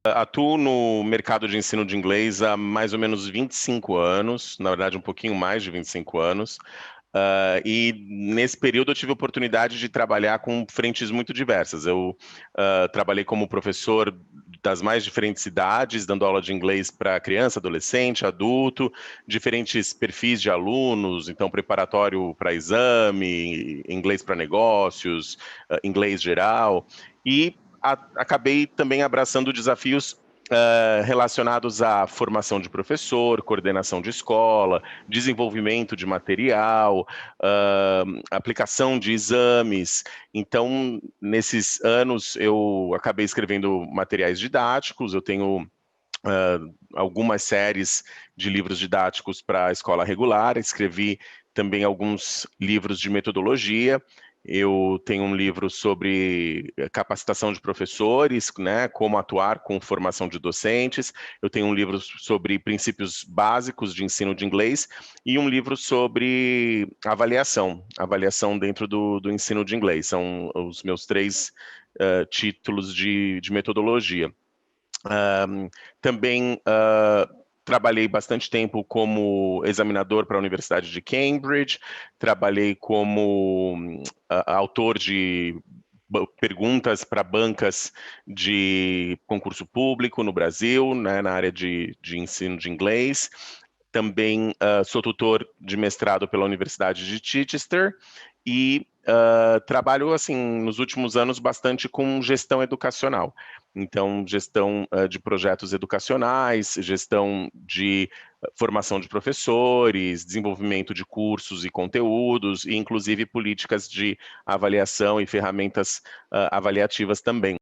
Atuo no mercado de ensino de inglês há mais ou menos 25 anos, na verdade um pouquinho mais de 25 anos. E nesse período eu tive a oportunidade de trabalhar com frentes muito diversas. Eu trabalhei como professor das mais diferentes idades, dando aula de inglês para criança, adolescente, adulto, diferentes perfis de alunos, então preparatório para exame, inglês para negócios, inglês geral. E acabei também abraçando desafios relacionados à formação de professor, coordenação de escola, desenvolvimento de material, aplicação de exames. Então, nesses anos, eu acabei escrevendo materiais didáticos, eu tenho algumas séries de livros didáticos para a escola regular, escrevi também alguns livros de metodologia. Eu tenho um livro sobre capacitação de professores, né, como atuar com formação de docentes. Eu tenho um livro sobre princípios básicos de ensino de inglês e um livro sobre avaliação dentro do ensino de inglês. São os meus três títulos de metodologia. Também trabalhei bastante tempo como examinador para a Universidade de Cambridge, trabalhei como autor de perguntas para bancas de concurso público no Brasil, né, na área de ensino de inglês. Também sou tutor de mestrado pela Universidade de Chichester e trabalho, assim, nos últimos anos bastante com gestão educacional. Então, gestão de projetos educacionais, gestão de formação de professores, desenvolvimento de cursos e conteúdos, e inclusive políticas de avaliação e ferramentas avaliativas também.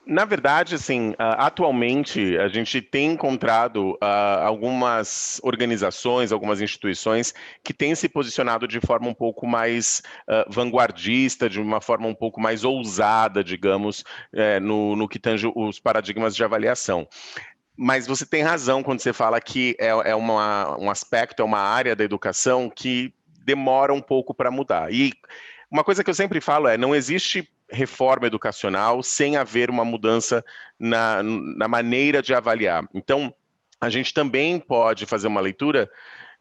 Na verdade, assim, atualmente a gente tem encontrado algumas organizações, algumas instituições que têm se posicionado de forma um pouco mais vanguardista, de uma forma um pouco mais ousada, digamos, no que tange os paradigmas de avaliação. Mas você tem razão quando você fala que um aspecto, é uma área da educação que demora um pouco para mudar. E uma coisa que eu sempre falo é: não existe reforma educacional sem haver uma mudança na maneira de avaliar. Então, a gente também pode fazer uma leitura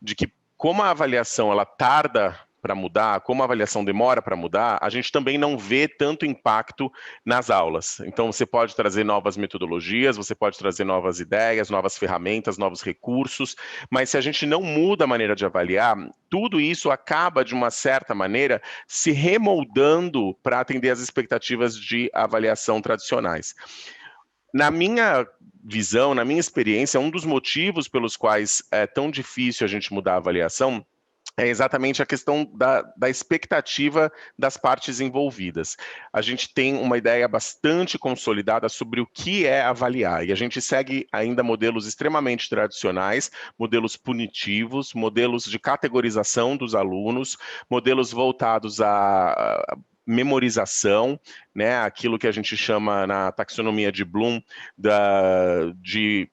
de que, como a avaliação ela tarda para mudar, como a avaliação demora para mudar, a gente também não vê tanto impacto nas aulas. Então, você pode trazer novas metodologias, você pode trazer novas ideias, novas ferramentas, novos recursos, mas se a gente não muda a maneira de avaliar, tudo isso acaba, de uma certa maneira, se remoldando para atender às expectativas de avaliação tradicionais. Na minha visão, na minha experiência, um dos motivos pelos quais é tão difícil a gente mudar a avaliação é exatamente a questão da expectativa das partes envolvidas. A gente tem uma ideia bastante consolidada sobre o que é avaliar, e a gente segue ainda modelos extremamente tradicionais, modelos punitivos, modelos de categorização dos alunos, modelos voltados a memorização, né, aquilo que a gente chama na taxonomia de Bloom de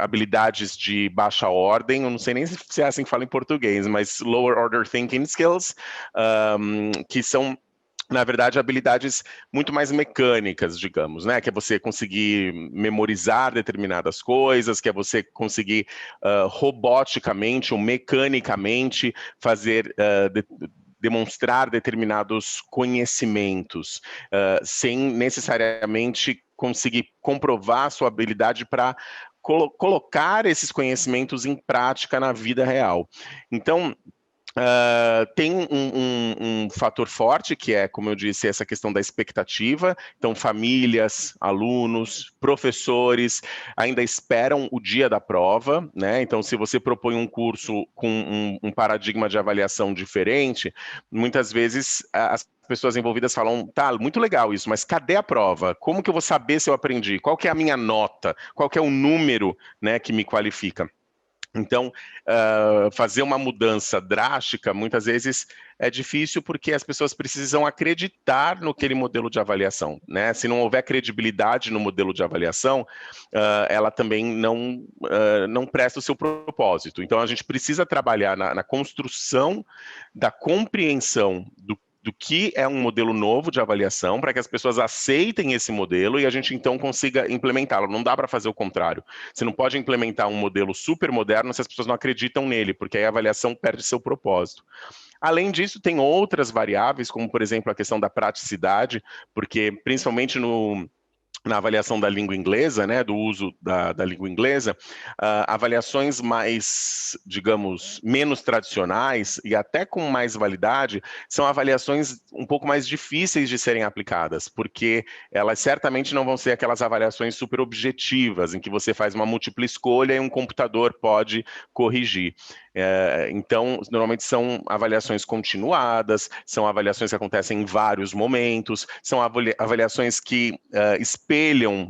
habilidades de baixa ordem. Eu não sei nem se é assim que fala em português, mas lower order thinking skills, que são, na verdade, habilidades muito mais mecânicas, digamos, né? Que é você conseguir memorizar determinadas coisas, que é você conseguir roboticamente ou mecanicamente fazer demonstrar determinados conhecimentos, sem necessariamente conseguir comprovar sua habilidade para colocar esses conhecimentos em prática na vida real. Então, tem um fator forte, que é, como eu disse, essa questão da expectativa. Então, famílias, alunos, professores ainda esperam o dia da prova, né? Então, se você propõe um curso com um paradigma de avaliação diferente, muitas vezes as pessoas envolvidas falam: tá, muito legal isso, mas cadê a prova? Como que eu vou saber se eu aprendi? Qual que é a minha nota? Qual que é o número, né, que me qualifica? Então, fazer uma mudança drástica, muitas vezes, é difícil porque as pessoas precisam acreditar no aquele modelo de avaliação, né? Se não houver credibilidade no modelo de avaliação, ela também não presta o seu propósito. Então, a gente precisa trabalhar na construção da compreensão do que é um modelo novo de avaliação, para que as pessoas aceitem esse modelo e a gente então consiga implementá-lo. Não dá para fazer o contrário. Você não pode implementar um modelo super moderno se as pessoas não acreditam nele, porque aí a avaliação perde seu propósito. Além disso, tem outras variáveis, como por exemplo a questão da praticidade, porque principalmente na avaliação da língua inglesa, né, do uso da língua inglesa, avaliações mais, digamos, menos tradicionais e até com mais validade, são avaliações um pouco mais difíceis de serem aplicadas, porque elas certamente não vão ser aquelas avaliações super objetivas, em que você faz uma múltipla escolha e um computador pode corrigir. Então, normalmente são avaliações continuadas, são avaliações que acontecem em vários momentos, são avaliações que espelham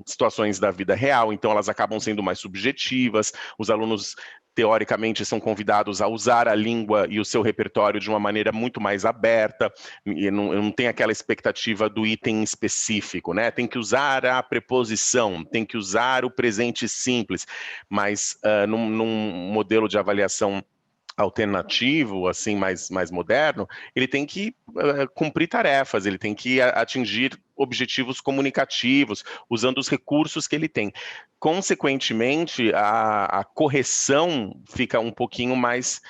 situações da vida real, então elas acabam sendo mais subjetivas, os alunos teoricamente são convidados a usar a língua e o seu repertório de uma maneira muito mais aberta, e não tem aquela expectativa do item específico, né? Tem que usar a preposição, tem que usar o presente simples, mas num modelo de avaliação alternativo, assim, mais moderno, ele tem que cumprir tarefas, ele tem que atingir objetivos comunicativos, usando os recursos que ele tem. Consequentemente, a correção fica um pouquinho mais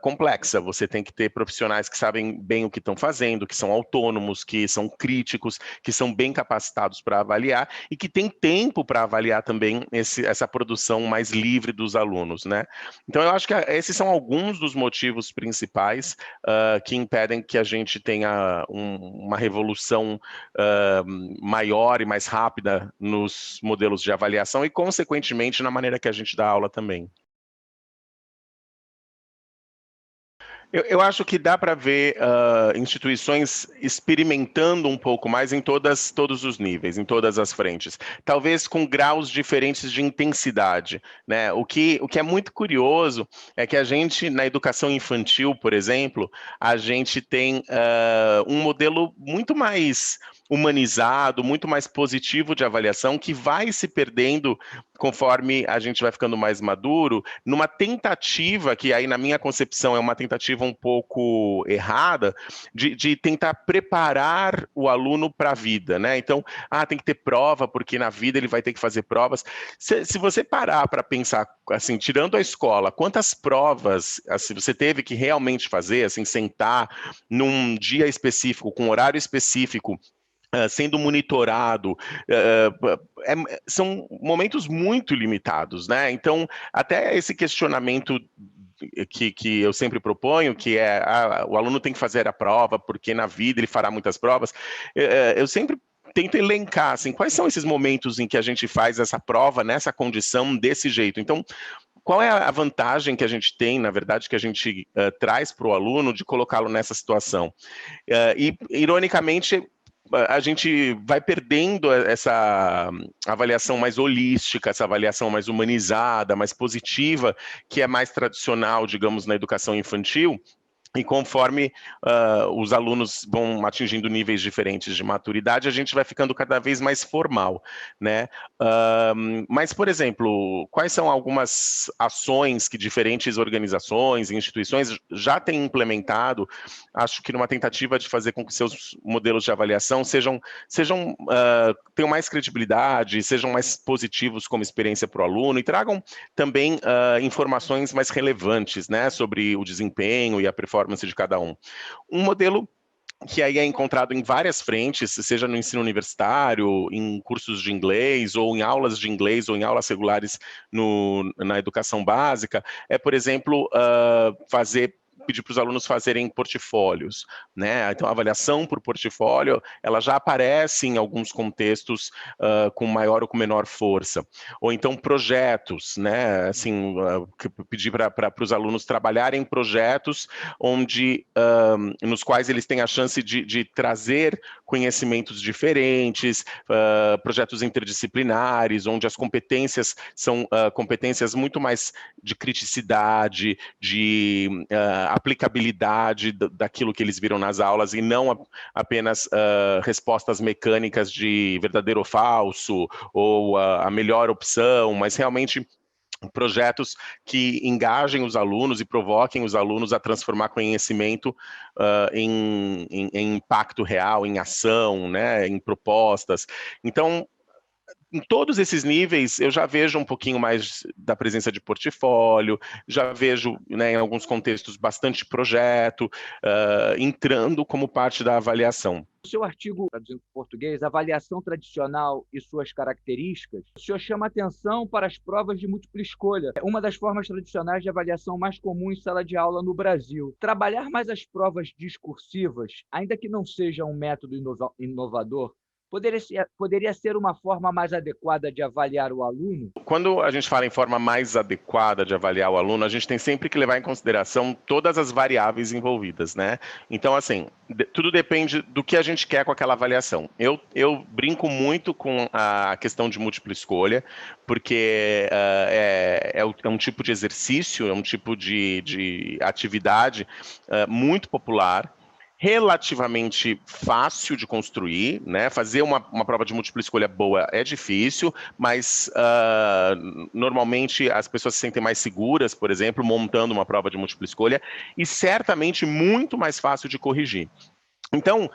complexa. Você tem que ter profissionais que sabem bem o que estão fazendo, que são autônomos, que são críticos, que são bem capacitados para avaliar e que têm tempo para avaliar também essa produção mais livre dos alunos, né? Então, eu acho que esses são alguns dos motivos principais que impedem que a gente tenha uma revolução maior e mais rápida nos modelos de avaliação e, consequentemente, na maneira que a gente dá aula também. Eu acho que dá para ver instituições experimentando um pouco mais em todos os níveis, em todas as frentes. Talvez com graus diferentes de intensidade, né? O que é muito curioso é que a gente, na educação infantil, por exemplo, a gente tem um modelo muito mais humanizado, muito mais positivo de avaliação, que vai se perdendo conforme a gente vai ficando mais maduro, numa tentativa, que aí na minha concepção é uma tentativa um pouco errada, de tentar preparar o aluno para a vida, né? Então, tem que ter prova, porque na vida ele vai ter que fazer provas. Se você parar para pensar, assim, tirando a escola, quantas provas assim, você teve que realmente fazer, assim, sentar num dia específico, com um horário específico, sendo monitorado, são momentos muito limitados, né? Então, até esse questionamento que eu sempre proponho, que é o aluno tem que fazer a prova, porque na vida ele fará muitas provas, eu sempre tento elencar, assim, quais são esses momentos em que a gente faz essa prova nessa condição, desse jeito. Então, qual é a vantagem que a gente tem, na verdade, que a gente traz para o aluno de colocá-lo nessa situação? E, ironicamente, a gente vai perdendo essa avaliação mais holística, essa avaliação mais humanizada, mais positiva, que é mais tradicional, digamos, na educação infantil. E conforme os alunos vão atingindo níveis diferentes de maturidade, a gente vai ficando cada vez mais formal, né? Mas, por exemplo, quais são algumas ações que diferentes organizações e instituições já têm implementado, acho que numa tentativa de fazer com que seus modelos de avaliação tenham mais credibilidade, sejam mais positivos como experiência para o aluno e tragam também informações mais relevantes, né, sobre o desempenho e a performance de cada um. Um modelo que aí é encontrado em várias frentes, seja no ensino universitário, em cursos de inglês, ou em aulas de inglês, ou em aulas regulares na educação básica, é, por exemplo, fazer pedir para os alunos fazerem portfólios, né? Então, a avaliação por portfólio, ela já aparece em alguns contextos com maior ou com menor força. Ou então projetos, né? Assim, pedir para os alunos trabalharem em projetos nos quais eles têm a chance de trazer conhecimentos diferentes, projetos interdisciplinares, onde as competências são competências muito mais de criticidade, de aplicabilidade daquilo que eles viram nas aulas e não apenas respostas mecânicas de verdadeiro ou falso, ou a melhor opção, mas realmente projetos que engajem os alunos e provoquem os alunos a transformar conhecimento em impacto real, em ação, né, em propostas. Então, em todos esses níveis, eu já vejo um pouquinho mais da presença de portfólio, já vejo, né, em alguns contextos, bastante projeto, entrando como parte da avaliação. O seu artigo, traduzindo para o português, avaliação tradicional e suas características, o senhor chama atenção para as provas de múltipla escolha, uma das formas tradicionais de avaliação mais comum em sala de aula no Brasil. Trabalhar mais as provas discursivas, ainda que não seja um método inovador, poderia ser uma forma mais adequada de avaliar o aluno? Quando a gente fala em forma mais adequada de avaliar o aluno, a gente tem sempre que levar em consideração todas as variáveis envolvidas, né? Então, assim, tudo depende do que a gente quer com aquela avaliação. Eu brinco muito com a questão de múltipla escolha, porque é um tipo de exercício, é um tipo de atividade muito popular, relativamente fácil de construir, né? Fazer uma prova de múltipla escolha boa é difícil, mas normalmente as pessoas se sentem mais seguras, por exemplo, montando uma prova de múltipla escolha, e certamente muito mais fácil de corrigir. Então,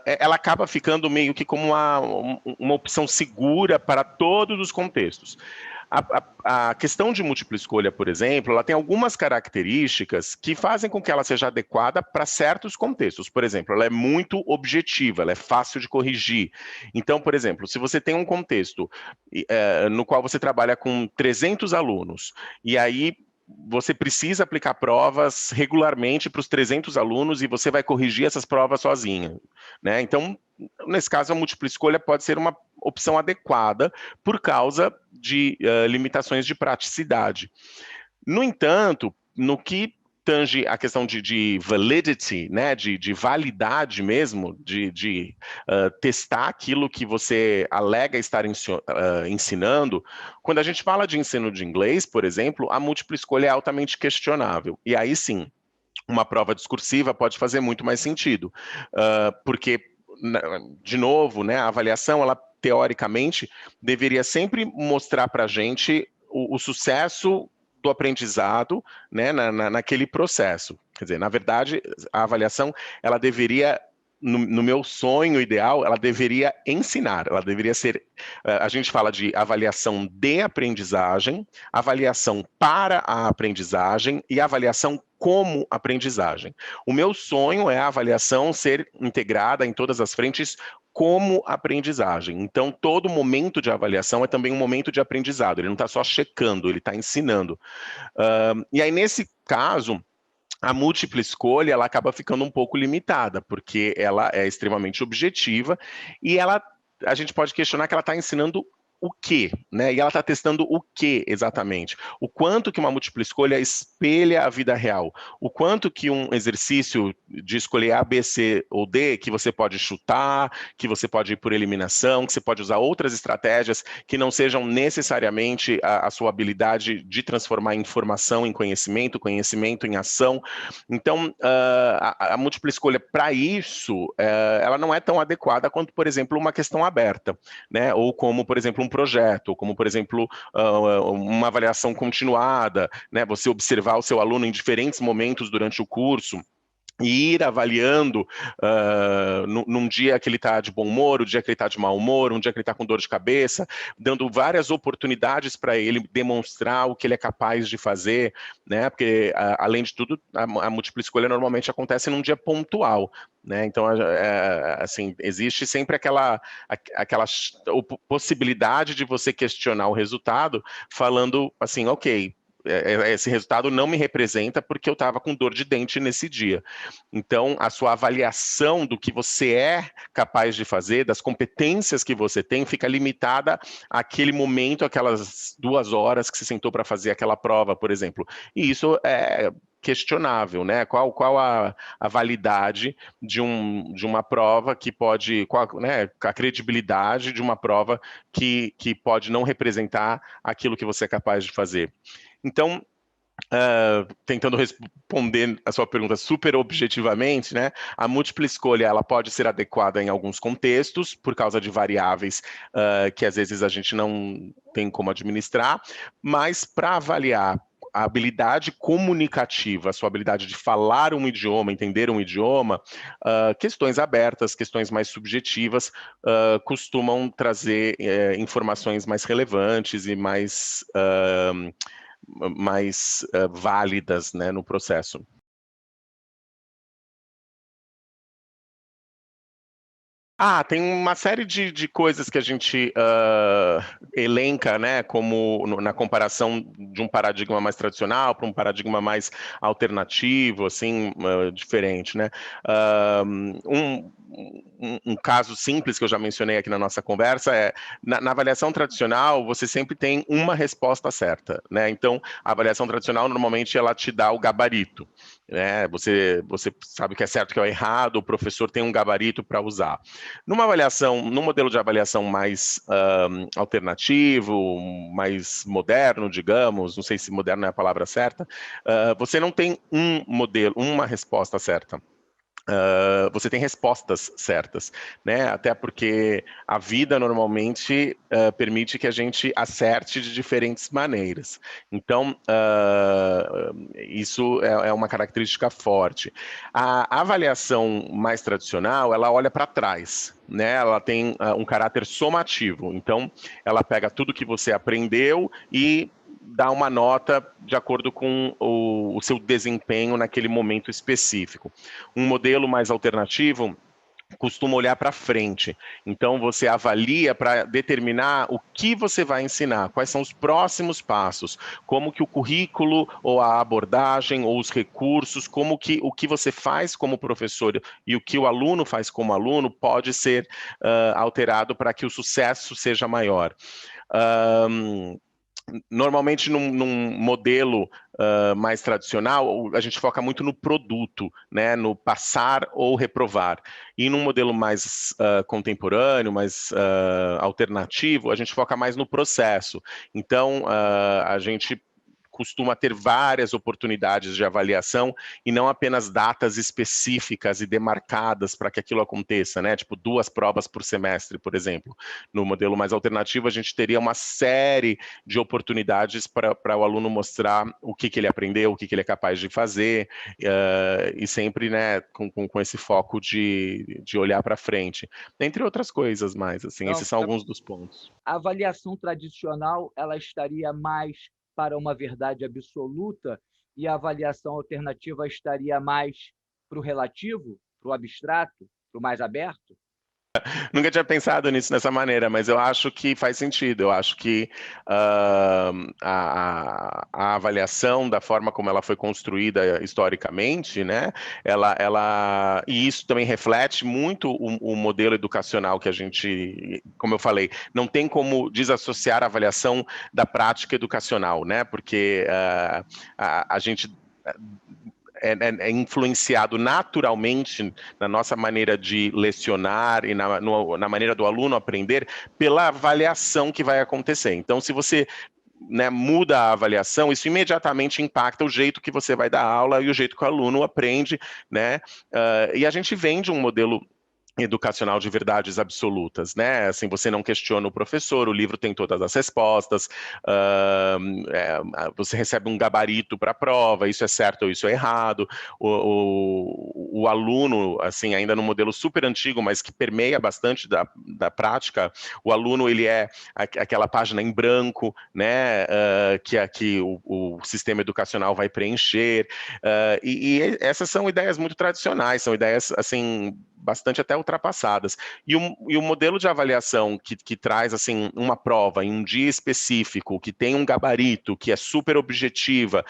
ela acaba ficando meio que como uma opção segura para todos os contextos. A questão de múltipla escolha, por exemplo, ela tem algumas características que fazem com que ela seja adequada para certos contextos. Por exemplo, ela é muito objetiva, ela é fácil de corrigir. Então, por exemplo, se você tem um contexto no qual você trabalha com 300 alunos, e aí você precisa aplicar provas regularmente para os 300 alunos e você vai corrigir essas provas sozinha, né? Então, nesse caso, a múltipla escolha pode ser uma opção adequada por causa de limitações de praticidade. No entanto, no que tange a questão de validity, né, de validade mesmo, de testar aquilo que você alega estar ensinando, quando a gente fala de ensino de inglês, por exemplo, a múltipla escolha é altamente questionável. E aí sim, uma prova discursiva pode fazer muito mais sentido, porque, de novo, né, a avaliação, ela teoricamente deveria sempre mostrar para a gente o sucesso do aprendizado, né, naquele processo. Quer dizer, na verdade, a avaliação, ela deveria, no meu sonho ideal, ela deveria ensinar, ela deveria ser, a gente fala de avaliação de aprendizagem, avaliação para a aprendizagem e avaliação como aprendizagem. O meu sonho é a avaliação ser integrada em todas as frentes como aprendizagem. Então, todo momento de avaliação é também um momento de aprendizado. Ele não está só checando, ele está ensinando. E aí, nesse caso, a múltipla escolha ela acaba ficando um pouco limitada, porque ela é extremamente objetiva e a gente pode questionar que ela está ensinando o quê, né? E ela está testando o quê exatamente? O quanto que uma múltipla escolha espelha a vida real? O quanto que um exercício de escolher A, B, C ou D, que você pode chutar, que você pode ir por eliminação, que você pode usar outras estratégias que não sejam necessariamente a sua habilidade de transformar informação em conhecimento, conhecimento em ação. Então, a múltipla escolha para isso, ela não é tão adequada quanto, por exemplo, uma questão aberta, né? Ou como, por exemplo, um projeto, ou como, por exemplo, uma avaliação continuada, né? Você observar o seu aluno em diferentes momentos durante o curso e ir avaliando num dia que ele está de bom humor, um dia que ele está de mau humor, um dia que ele está com dor de cabeça, dando várias oportunidades para ele demonstrar o que ele é capaz de fazer, né? Porque, além de tudo, a múltipla escolha normalmente acontece num dia pontual, né? Então, assim, existe sempre aquela possibilidade de você questionar o resultado, falando assim, ok, esse resultado não me representa porque eu estava com dor de dente nesse dia. Então, a sua avaliação do que você é capaz de fazer, das competências que você tem, fica limitada àquele momento, aquelas 2 horas que você sentou para fazer aquela prova, por exemplo. E isso é questionável, né? Qual a validade de uma prova que pode, né, a credibilidade de uma prova que pode não representar aquilo que você é capaz de fazer. Então, tentando responder a sua pergunta super objetivamente, né? A múltipla escolha ela pode ser adequada em alguns contextos por causa de variáveis que às vezes a gente não tem como administrar, mas para avaliar a habilidade comunicativa, a sua habilidade de falar um idioma, entender um idioma, questões abertas, questões mais subjetivas, costumam trazer informações mais relevantes e mais válidas, né, no processo. Tem uma série de coisas que a gente elenca, né, como na comparação de um paradigma mais tradicional para um paradigma mais alternativo, assim, diferente, né? Um caso simples que eu já mencionei aqui na nossa conversa é, na avaliação tradicional, você sempre tem uma resposta certa, né? Então, a avaliação tradicional, normalmente, ela te dá o gabarito, né? Você sabe o que é certo, o que é errado, o professor tem um gabarito para usar. Num modelo de avaliação mais alternativo, mais moderno, digamos, não sei se moderno é a palavra certa, você não tem um modelo, uma resposta certa. Você tem respostas certas, né? Até porque a vida normalmente permite que a gente acerte de diferentes maneiras. Então, isso é uma característica forte. A avaliação mais tradicional, ela olha para trás, né? Ela tem um caráter somativo. Então, ela pega tudo que você aprendeu e dá uma nota de acordo com o seu desempenho naquele momento específico. Um modelo mais alternativo costuma olhar para frente. Então, você avalia para determinar o que você vai ensinar, quais são os próximos passos, como que o currículo, ou a abordagem, ou os recursos, o que você faz como professor e o que o aluno faz como aluno pode ser alterado para que o sucesso seja maior. Normalmente, num modelo mais tradicional, a gente foca muito no produto, né, no passar ou reprovar. E num modelo mais contemporâneo, mais alternativo, a gente foca mais no processo. Então, a gente costuma ter várias oportunidades de avaliação e não apenas datas específicas e demarcadas para que aquilo aconteça, né? Tipo 2 provas por semestre, por exemplo. No modelo mais alternativo, a gente teria uma série de oportunidades para o aluno mostrar o que ele aprendeu, o que ele é capaz de fazer, e sempre, né, com esse foco de olhar para frente. Entre outras coisas mais, assim, Então, esses são alguns dos pontos. a avaliação tradicional ela estaria mais para uma verdade absoluta e a avaliação alternativa estaria mais para o relativo, para o abstrato, para o mais aberto? Nunca tinha pensado nisso dessa maneira, mas eu acho que faz sentido. Eu acho que a avaliação da forma como ela foi construída historicamente, né? E isso também reflete muito o modelo educacional que a gente, como eu falei, não tem como desassociar a avaliação da prática educacional, né? Porque a gente é influenciado naturalmente na nossa maneira de lecionar e na maneira do aluno aprender pela avaliação que vai acontecer. Então, se você, né, muda a avaliação, isso imediatamente impacta o jeito que você vai dar aula e o jeito que o aluno aprende, né? E a gente vem de um modelo educacional de verdades absolutas, né? Assim, você não questiona o professor, o livro tem todas as respostas, você recebe um gabarito para a prova, isso é certo ou isso é errado. O aluno, assim, ainda no modelo super antigo, mas que permeia bastante da prática, o aluno, ele é aquela página em branco, né? Que o sistema educacional vai preencher, e essas são ideias muito tradicionais, são ideias, assim, bastante até ultrapassadas. E o modelo de avaliação que traz assim uma prova em um dia específico, que tem um gabarito, que é super objetiva,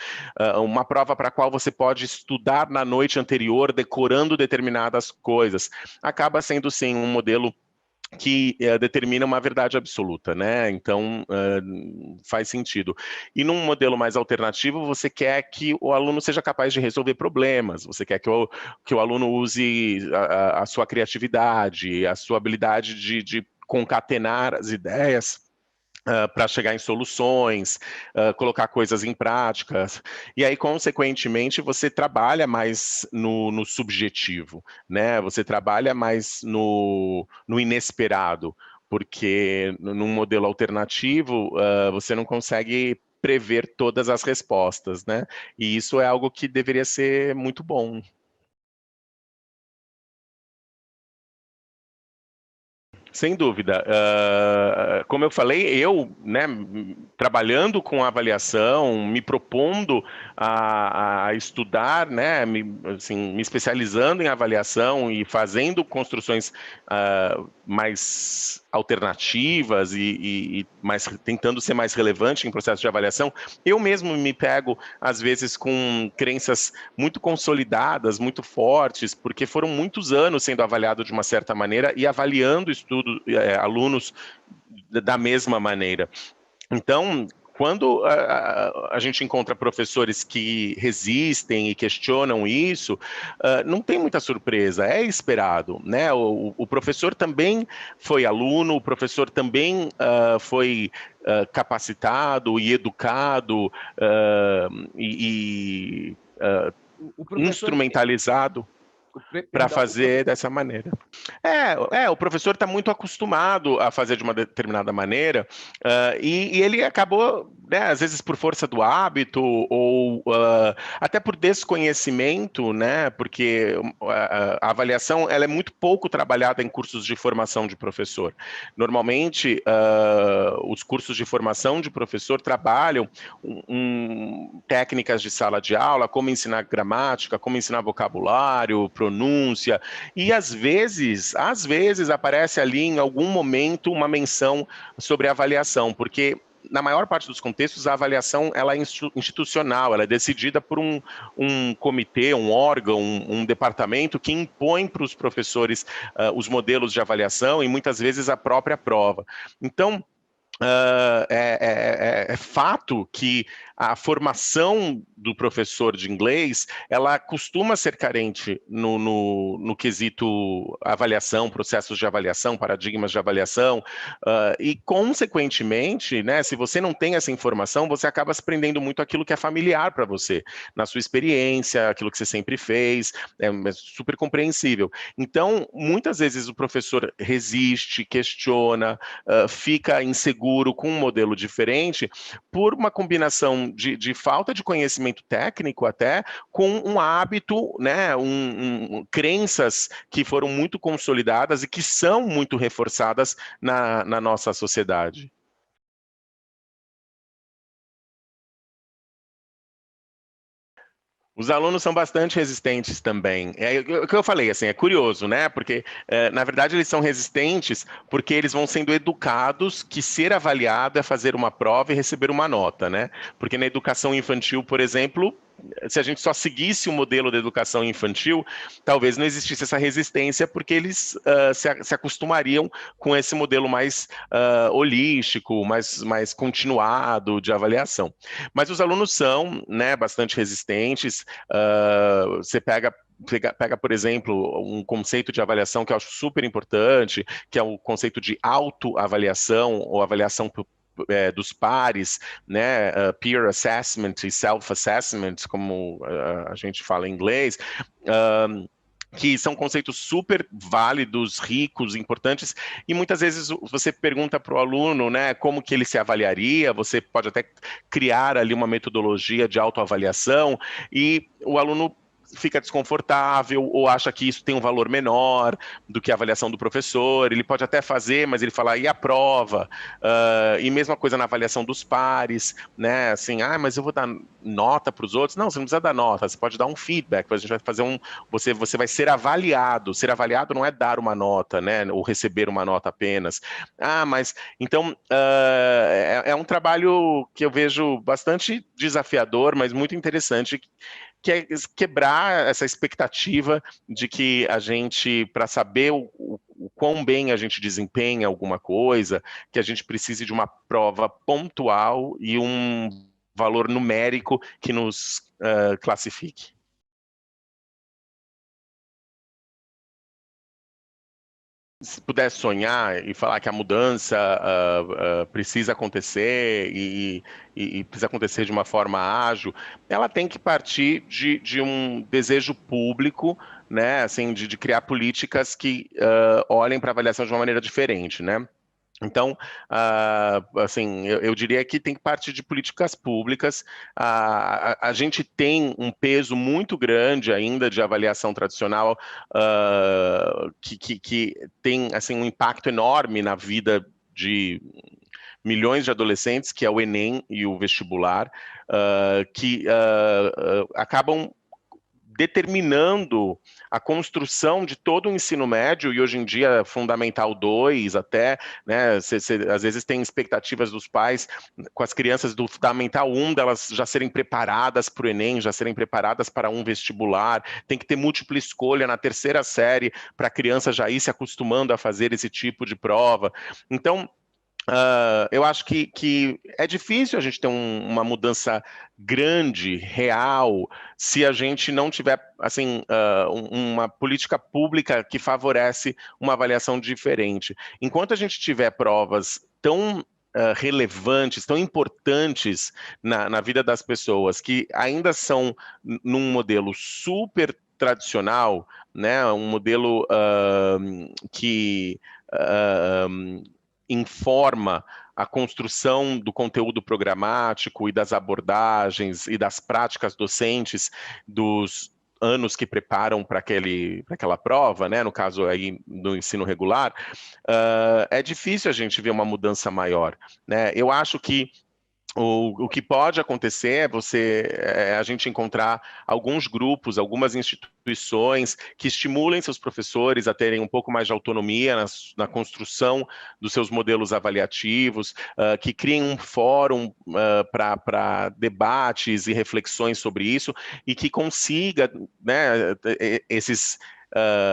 uma prova para a qual você pode estudar na noite anterior, decorando determinadas coisas, acaba sendo sim um modelo que determina uma verdade absoluta, né? Então, faz sentido. E num modelo mais alternativo, você quer que o aluno seja capaz de resolver problemas, você quer que o aluno use a sua criatividade, a sua habilidade de concatenar as ideias para chegar em soluções, colocar coisas em práticas, e aí, consequentemente, você trabalha mais no subjetivo, né? Você trabalha mais no inesperado, porque num modelo alternativo, você não consegue prever todas as respostas, né? E isso é algo que deveria ser muito bom. Sem dúvida. Como eu falei, eu, né, trabalhando com avaliação, me propondo a estudar, né, me especializando em avaliação e fazendo construções mais alternativas e mais, tentando ser mais relevante em processo de avaliação, eu mesmo me pego, às vezes, com crenças muito consolidadas, muito fortes, porque foram muitos anos sendo avaliado de uma certa maneira e avaliando alunos da mesma maneira. Então, quando a gente encontra professores que resistem e questionam isso, não tem muita surpresa, é esperado, né? O professor também foi aluno, o professor também foi capacitado e educado O professor, instrumentalizado para perdão, fazer dessa maneira. O professor está muito acostumado a fazer de uma determinada maneira, e ele acabou, né, às vezes por força do hábito ou até por desconhecimento, né, porque a avaliação ela é muito pouco trabalhada em cursos de formação de professor. Normalmente, os cursos de formação de professor trabalham técnicas de sala de aula, como ensinar gramática, como ensinar vocabulário, pronúncia, e às vezes aparece ali em algum momento uma menção sobre avaliação, porque na maior parte dos contextos a avaliação ela é institucional, ela é decidida por um comitê, um órgão, um departamento que impõe para os professores os modelos de avaliação e muitas vezes a própria prova. Então, é fato que a formação do professor de inglês, ela costuma ser carente no quesito avaliação, processos de avaliação, paradigmas de avaliação, e consequentemente, né, se você não tem essa informação, você acaba se prendendo muito àquilo que é familiar para você, na sua experiência, aquilo que você sempre fez, é super compreensível. Então, muitas vezes o professor resiste, questiona, fica inseguro com um modelo diferente por uma combinação de falta de conhecimento técnico até com um hábito, né, crenças que foram muito consolidadas e que são muito reforçadas na nossa sociedade. Os alunos são bastante resistentes também. É o que eu falei, assim, é curioso, né? Porque, na verdade, eles são resistentes porque eles vão sendo educados que ser avaliado é fazer uma prova e receber uma nota, né? Porque na educação infantil, por exemplo, se a gente só seguisse o modelo da educação infantil, talvez não existisse essa resistência, porque eles se acostumariam com esse modelo mais holístico, mais continuado de avaliação. Mas os alunos são, né, bastante resistentes. Você pega, por exemplo, um conceito de avaliação que eu acho super importante, que é o conceito de autoavaliação ou avaliação dos pares, né, peer assessment e self-assessment, como a gente fala em inglês, que são conceitos super válidos, ricos, importantes, e muitas vezes você pergunta para o aluno, né, como que ele se avaliaria, você pode até criar ali uma metodologia de autoavaliação, e o aluno fica desconfortável ou acha que isso tem um valor menor do que a avaliação do professor. Ele pode até fazer, mas ele fala, e a prova? E mesma coisa na avaliação dos pares, né? Assim, mas eu vou dar nota para os outros. Não, você não precisa dar nota, você pode dar um feedback, a gente vai fazer você vai ser avaliado. Ser avaliado não é dar uma nota, né? Ou receber uma nota apenas. Mas então é um trabalho que eu vejo bastante desafiador, mas muito interessante, que é quebrar essa expectativa de que a gente, para saber o quão bem a gente desempenha alguma coisa, que a gente precise de uma prova pontual e um valor numérico que nos classifique. Se puder sonhar e falar que a mudança precisa acontecer e precisa acontecer de uma forma ágil, ela tem que partir de um desejo público, né, assim, de criar políticas que olhem para a avaliação de uma maneira diferente, né? Então, assim, eu diria que tem que partir de políticas públicas. A gente tem um peso muito grande ainda de avaliação tradicional, que tem assim, um impacto enorme na vida de milhões de adolescentes, que é o Enem e o vestibular, que acabam determinando a construção de todo o ensino médio, e hoje em dia Fundamental 2 até, né, às vezes tem expectativas dos pais com as crianças do Fundamental 1 delas já serem preparadas para o Enem, já serem preparadas para um vestibular, tem que ter múltipla escolha na terceira série para a criança já ir se acostumando a fazer esse tipo de prova. Então, eu acho que é difícil a gente ter uma mudança grande, real, se a gente não tiver assim, uma política pública que favorece uma avaliação diferente. Enquanto a gente tiver provas tão relevantes, tão importantes na vida das pessoas, que ainda são num modelo super tradicional, né, um modelo que informa a construção do conteúdo programático e das abordagens e das práticas docentes dos anos que preparam para aquela prova, né? No caso aí do ensino regular, é difícil a gente ver uma mudança maior, né? Eu acho que o que pode acontecer é a gente encontrar alguns grupos, algumas instituições que estimulem seus professores a terem um pouco mais de autonomia na construção dos seus modelos avaliativos, que criem um fórum para debates e reflexões sobre isso e que consiga, né, esses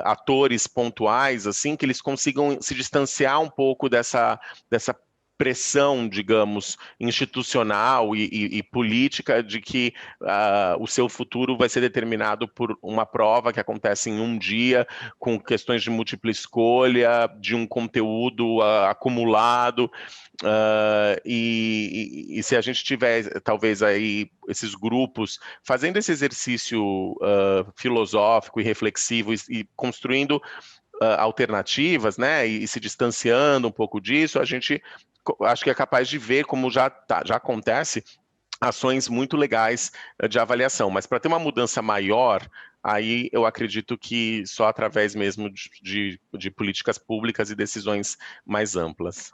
atores pontuais, assim, que eles consigam se distanciar um pouco dessa pressão, digamos, institucional e política de que o seu futuro vai ser determinado por uma prova que acontece em um dia, com questões de múltipla escolha, de um conteúdo acumulado. E se a gente tiver, talvez, aí esses grupos fazendo esse exercício filosófico e reflexivo e construindo alternativas, né, e se distanciando um pouco disso, a gente acho que é capaz de ver como já acontece ações muito legais de avaliação, mas para ter uma mudança maior, aí eu acredito que só através mesmo de políticas públicas e decisões mais amplas.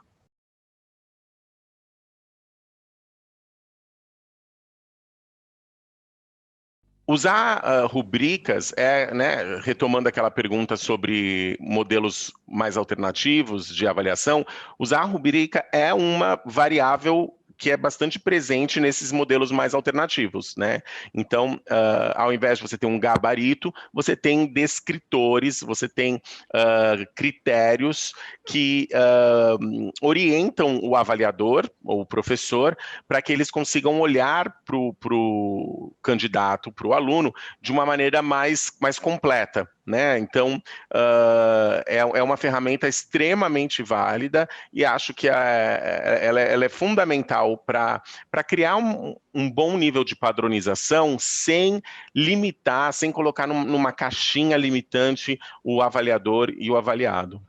Usar rubricas né, retomando aquela pergunta sobre modelos mais alternativos de avaliação, usar a rubrica é uma variável que é bastante presente nesses modelos mais alternativos, né? Então, ao invés de você ter um gabarito, você tem descritores, você tem critérios que orientam o avaliador ou o professor para que eles consigam olhar para o candidato, para o aluno, de uma maneira mais completa, né? Então, é uma ferramenta extremamente válida e acho que ela é fundamental para criar um bom nível de padronização sem limitar, sem colocar numa caixinha limitante o avaliador e o avaliado.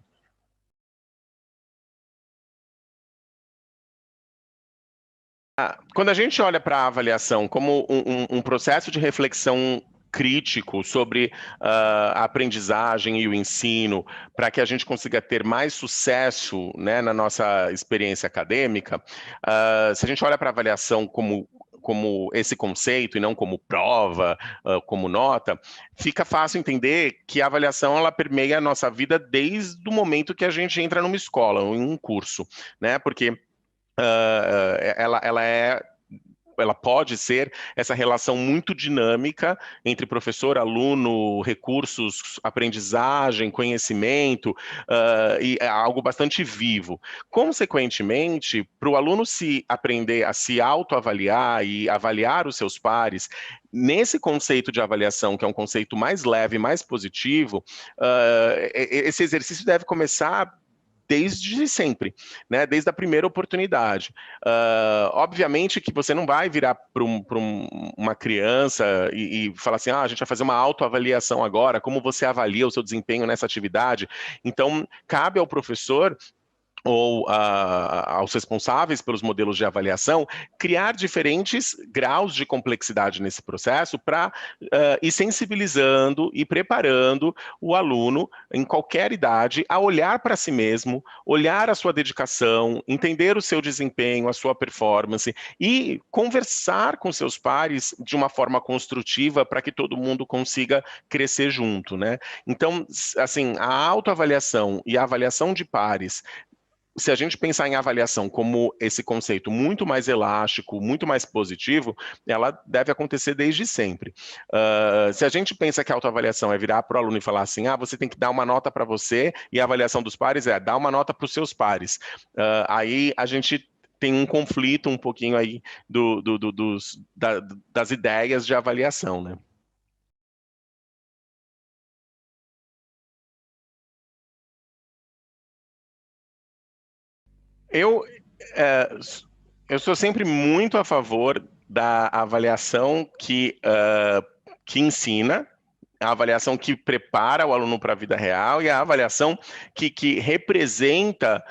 Quando a gente olha para a avaliação como um processo de reflexão crítico sobre a aprendizagem e o ensino, para que a gente consiga ter mais sucesso, né, na nossa experiência acadêmica, se a gente olha para a avaliação como esse conceito e não como prova, como nota, fica fácil entender que a avaliação ela permeia a nossa vida desde o momento que a gente entra numa escola, em um curso, né? Porque ela pode ser essa relação muito dinâmica entre professor, aluno, recursos, aprendizagem, conhecimento, e é algo bastante vivo. Consequentemente, para o aluno se aprender a se autoavaliar e avaliar os seus pares, nesse conceito de avaliação, que é um conceito mais leve, mais positivo, esse exercício deve começar desde sempre, né? Desde a primeira oportunidade. Obviamente que você não vai virar para uma criança e falar assim, a gente vai fazer uma autoavaliação agora, como você avalia o seu desempenho nessa atividade. Então, cabe ao professor ou aos responsáveis pelos modelos de avaliação, criar diferentes graus de complexidade nesse processo para ir sensibilizando e preparando o aluno, em qualquer idade, a olhar para si mesmo, olhar a sua dedicação, entender o seu desempenho, a sua performance e conversar com seus pares de uma forma construtiva para que todo mundo consiga crescer junto, né? Então, assim, a autoavaliação e a avaliação de pares, se a gente pensar em avaliação como esse conceito muito mais elástico, muito mais positivo, ela deve acontecer desde sempre. Se a gente pensa que a autoavaliação é virar para o aluno e falar assim, você tem que dar uma nota para você, e a avaliação dos pares é dar uma nota para os seus pares. Aí a gente tem um conflito um pouquinho aí das ideias de avaliação, né? Eu, é, eu sou sempre muito a favor da avaliação que ensina, a avaliação que prepara o aluno para a vida real e a avaliação que representa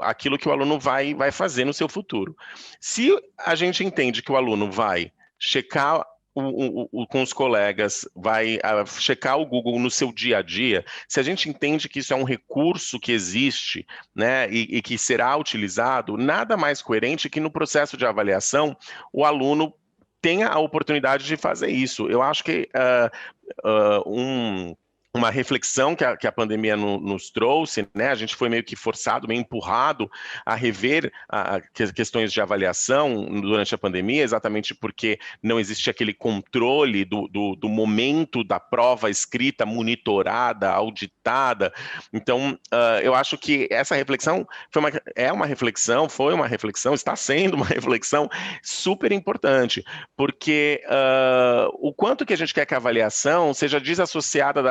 aquilo que o aluno vai fazer no seu futuro. Se a gente entende que o aluno vai checar com os colegas, vai checar o Google no seu dia a dia, se a gente entende que isso é um recurso que existe, né, e que será utilizado, nada mais coerente que no processo de avaliação o aluno tenha a oportunidade de fazer isso. Eu acho que uma reflexão que a pandemia nos trouxe, né? A gente foi meio que forçado, meio empurrado a rever questões de avaliação durante a pandemia, exatamente porque não existe aquele controle do momento da prova escrita, monitorada, auditada. Então, eu acho que essa reflexão foi uma reflexão, está sendo uma reflexão super importante, porque o quanto que a gente quer que a avaliação seja desassociada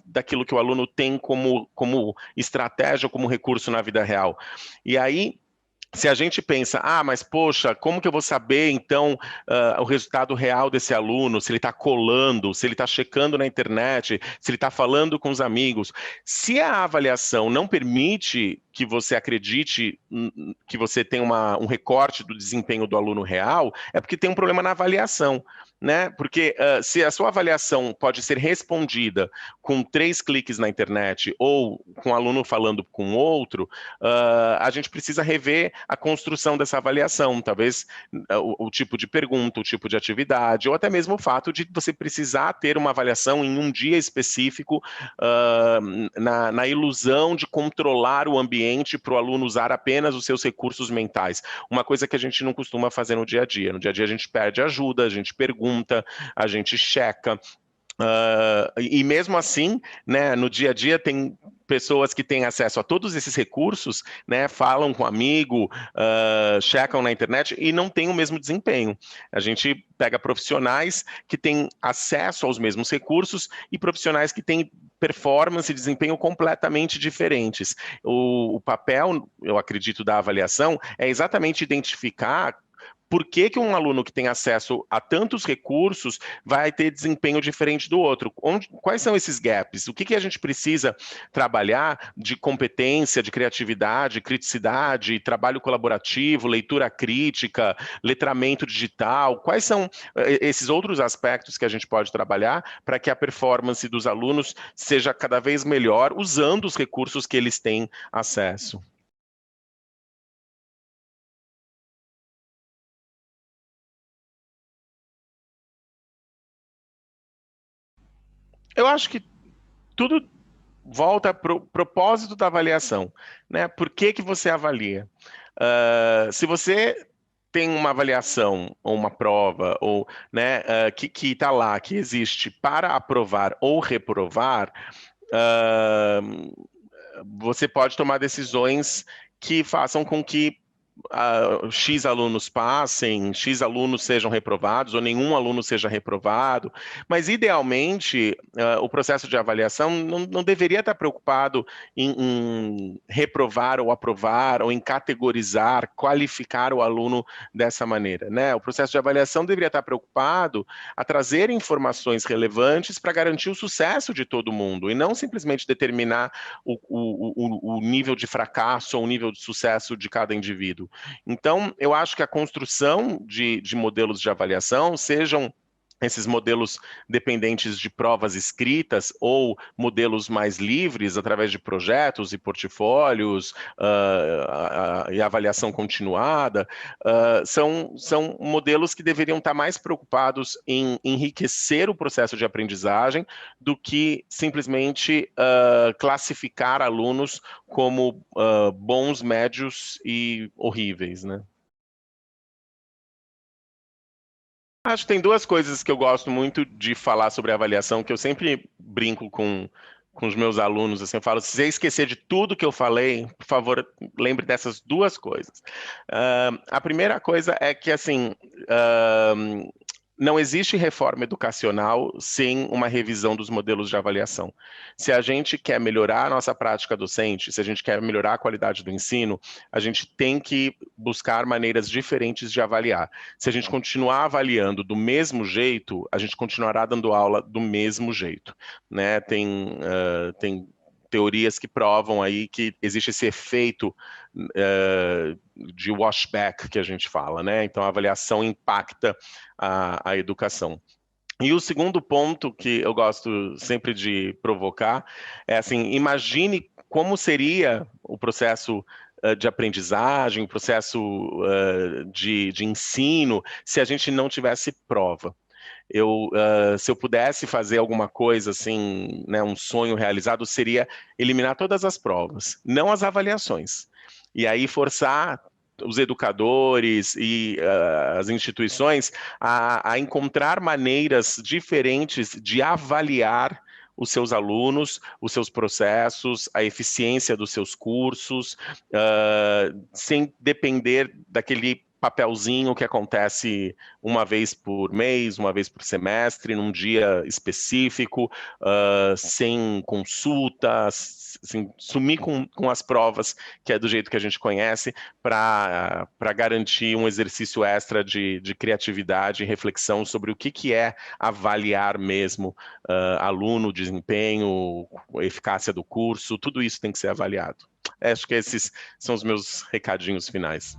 daquilo que o aluno tem como estratégia, como recurso na vida real. E aí, se a gente pensa, mas poxa, como que eu vou saber, então, o resultado real desse aluno, se ele está colando, se ele está checando na internet, se ele está falando com os amigos. Se a avaliação não permite que você acredite que você tem um recorte do desempenho do aluno real, é porque tem um problema na avaliação, né? Porque se a sua avaliação pode ser respondida com 3 cliques na internet ou com um aluno falando com outro, a gente precisa rever a construção dessa avaliação, talvez o tipo de pergunta, o tipo de atividade, ou até mesmo o fato de você precisar ter uma avaliação em um dia específico, na ilusão de controlar o ambiente para o aluno usar apenas os seus recursos mentais. Uma coisa que a gente não costuma fazer no dia a dia. No dia a dia a gente pede ajuda, a gente pergunta, a gente checa. E mesmo assim, né, no dia a dia tem pessoas que têm acesso a todos esses recursos, né, falam com amigo, checam na internet e não têm o mesmo desempenho. A gente pega profissionais que têm acesso aos mesmos recursos e profissionais que têm performance e desempenho completamente diferentes. O papel, eu acredito, da avaliação é exatamente identificar por que que um aluno que tem acesso a tantos recursos vai ter desempenho diferente do outro? Quais são esses gaps? O que que a gente precisa trabalhar de competência, de criatividade, criticidade, trabalho colaborativo, leitura crítica, letramento digital? Quais são esses outros aspectos que a gente pode trabalhar para que a performance dos alunos seja cada vez melhor usando os recursos que eles têm acesso? Eu acho que tudo volta para o propósito da avaliação, né? Por que que você avalia? Se você tem uma avaliação ou uma prova ou, né, que está lá, que existe para aprovar ou reprovar, você pode tomar decisões que façam com que X alunos passem, X alunos sejam reprovados, ou nenhum aluno seja reprovado, mas idealmente o processo de avaliação não deveria estar preocupado em reprovar ou aprovar, ou em categorizar, qualificar o aluno dessa maneira, né? O processo de avaliação deveria estar preocupado a trazer informações relevantes para garantir o sucesso de todo mundo, e não simplesmente determinar o nível de fracasso ou o nível de sucesso de cada indivíduo. Então, eu acho que a construção de modelos de avaliação, sejam esses modelos dependentes de provas escritas ou modelos mais livres através de projetos e portfólios e avaliação continuada, são modelos que deveriam estar mais preocupados em enriquecer o processo de aprendizagem do que simplesmente classificar alunos como bons, médios e horríveis, né? Acho que tem duas coisas que eu gosto muito de falar sobre avaliação, que eu sempre brinco com os meus alunos, assim, eu falo, se você esquecer de tudo que eu falei, por favor, lembre dessas duas coisas. A primeira coisa é que, assim, não existe reforma educacional sem uma revisão dos modelos de avaliação. Se a gente quer melhorar a nossa prática docente, se a gente quer melhorar a qualidade do ensino, a gente tem que buscar maneiras diferentes de avaliar. Se a gente continuar avaliando do mesmo jeito, a gente continuará dando aula do mesmo jeito, né? Tem teorias que provam aí que existe esse efeito de washback que a gente fala, né? Então a avaliação impacta a educação. E o segundo ponto que eu gosto sempre de provocar é assim, imagine como seria o processo de aprendizagem, o processo de ensino, se a gente não tivesse prova. Se eu pudesse fazer alguma coisa assim, né, um sonho realizado, seria eliminar todas as provas, não as avaliações. E aí forçar os educadores e as instituições a encontrar maneiras diferentes de avaliar os seus alunos, os seus processos, a eficiência dos seus cursos, sem depender daquele papelzinho que acontece uma vez por mês, uma vez por semestre, num dia específico, sem consultas, assim, sumir com as provas, que é do jeito que a gente conhece, para garantir um exercício extra de criatividade e reflexão sobre o que é avaliar mesmo aluno, desempenho, eficácia do curso, tudo isso tem que ser avaliado. Acho que esses são os meus recadinhos finais.